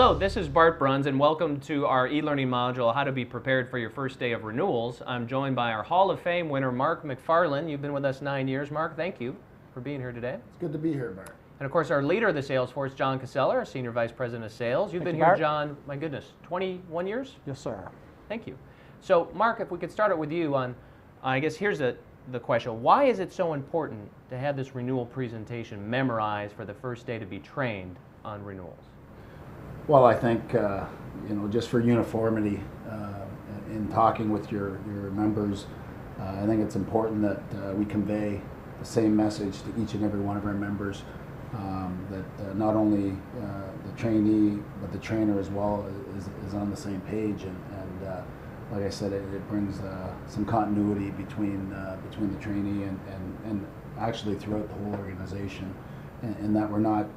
Hello, this is Bart Bruns, and welcome to our e-learning module, How to Be Prepared for Your First Day of Renewals. I'm joined by our Hall of Fame winner, Mark McFarland. You've been with us 9 years. Mark, thank you for being here today. It's good to be here, Bart. And of course, our leader of the sales force, John Casella, our Senior Vice President of Sales. You've been here, John, my goodness, 21 years? Yes, sir. Thank you. So, Mark, if we could start it with you on, I guess here's the question. Why is it so important to have this renewal presentation memorized for the first day to be trained on renewals? Well, I think, just for uniformity in talking with your members, I think it's important that we convey the same message to each and every one of our members, that not only the trainee, but the trainer as well is on the same page. And like I said, it brings some continuity between the trainee and actually throughout the whole organization. And that we're not,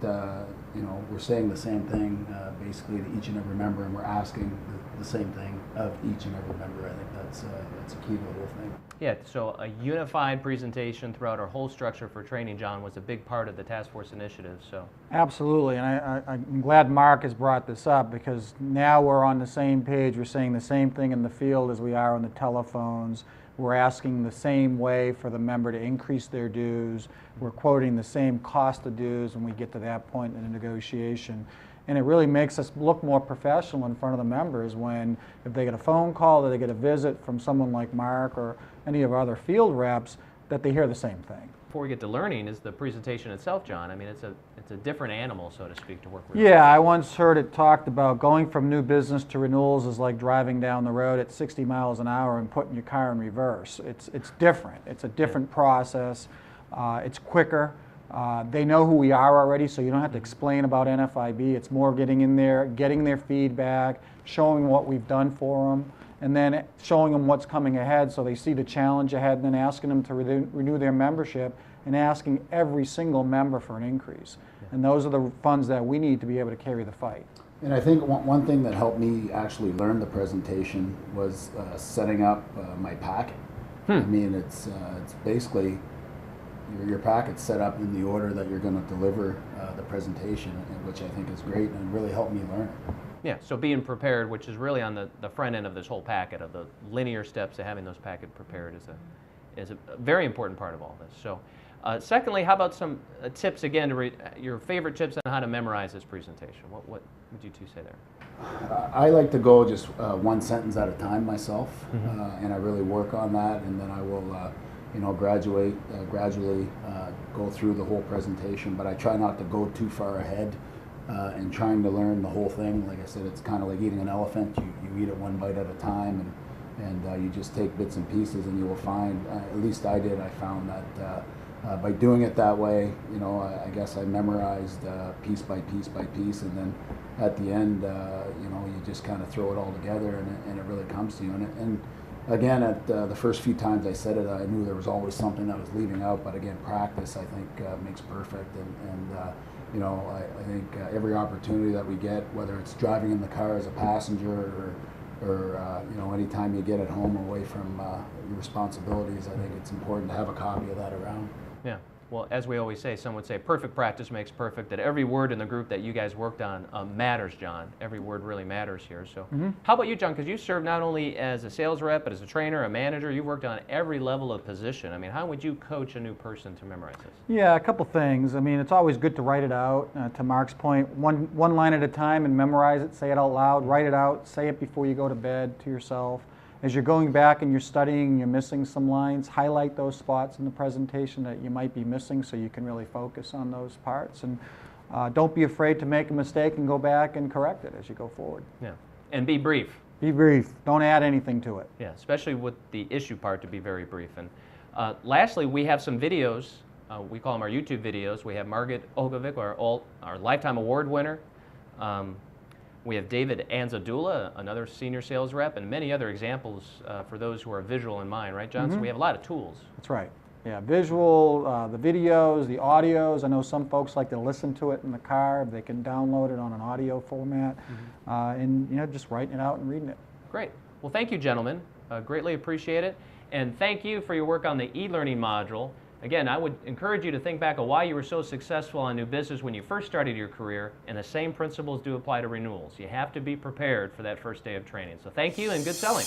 we're saying the same thing basically to each and every member, and we're asking the same thing of each and every member. I think that's a key to the whole thing. Yeah, so a unified presentation throughout our whole structure for training, John, was a big part of the task force initiative. So absolutely, and I'm glad Mark has brought this up, because now we're on the same page. We're saying the same thing in the field as we are on the telephones. We're asking the same way for the member to increase their dues. We're quoting the same cost of dues when we get to that point in the negotiation. And it really makes us look more professional in front of the members when, if they get a phone call or they get a visit from someone like Mark or any of our other field reps, that they hear the same thing. Before we get to learning, is the presentation itself, John. I mean, it's a different animal, so to speak, to work with. Yeah, I once heard it talked about going from new business to renewals is like driving down the road at 60 miles an hour and putting your car in reverse. It's different. It's a different process. It's quicker. They know who we are already, so you don't have to explain about NFIB. It's more getting in there, getting their feedback, showing what we've done for them, and then showing them what's coming ahead so they see the challenge ahead, and then asking them to renew their membership and asking every single member for an increase. And those are the funds that we need to be able to carry the fight. And I think one thing that helped me actually learn the presentation was setting up my packet. I mean, it's basically your packet's set up in the order that you're going to deliver the presentation, which I think is great and really helped me learn it. Yeah, so being prepared, which is really on the front end of this whole packet, of the linear steps to having those packet prepared, is a very important part of all this. So, secondly, how about some tips, again, to your favorite tips on how to memorize this presentation? What would you two say there? I like to go just one sentence at a time myself, and I really work on that, and then I will gradually go through the whole presentation, but I try not to go too far ahead and trying to learn the whole thing. Like I said, it's kind of like eating an elephant. You eat it one bite at a time, and you just take bits and pieces, and you will find, at least I did, I found that by doing it that way, I guess I memorized piece by piece by piece, and then at the end, you just kind of throw it all together, and it really comes to you. And again, at the first few times I said it, I knew there was always something that was leaving out, but again, practice, I think, makes perfect. And I think every opportunity that we get, whether it's driving in the car as a passenger or anytime you get at home away from your responsibilities, I think it's important to have a copy of that around. Yeah. Well, as we always say, some would say perfect practice makes perfect, that every word in the group that you guys worked on matters, John. Every word really matters here. So how about you, John? Because you served not only as a sales rep, but as a trainer, a manager. You've worked on every level of position. I mean, how would you coach a new person to memorize this? Yeah, a couple things. I mean, it's always good to write it out. To Mark's point, one line at a time and memorize it, say it out loud, write it out, say it before you go to bed to yourself. As you're going back and you're studying and you're missing some lines, highlight those spots in the presentation that you might be missing so you can really focus on those parts. And don't be afraid to make a mistake and go back and correct it as you go forward. Yeah, and be brief. Be brief. Don't add anything to it. Yeah, especially with the issue part, to be very brief. And lastly, we have some videos. We call them our YouTube videos. We have Margaret Ogovic, our Lifetime Award winner. We have David Anzadula, another senior sales rep, and many other examples for those who are visual in mind, right, John? So we have a lot of tools. That's right. Yeah, visual, the videos, the audios. I know some folks like to listen to it in the car. They can download it on an audio format, and just writing it out and reading it. Great. Well, thank you, gentlemen. Greatly appreciate it. And thank you for your work on the e-learning module. Again, I would encourage you to think back of why you were so successful on new business when you first started your career, and the same principles do apply to renewals. You have to be prepared for that first day of training. So thank you and good selling.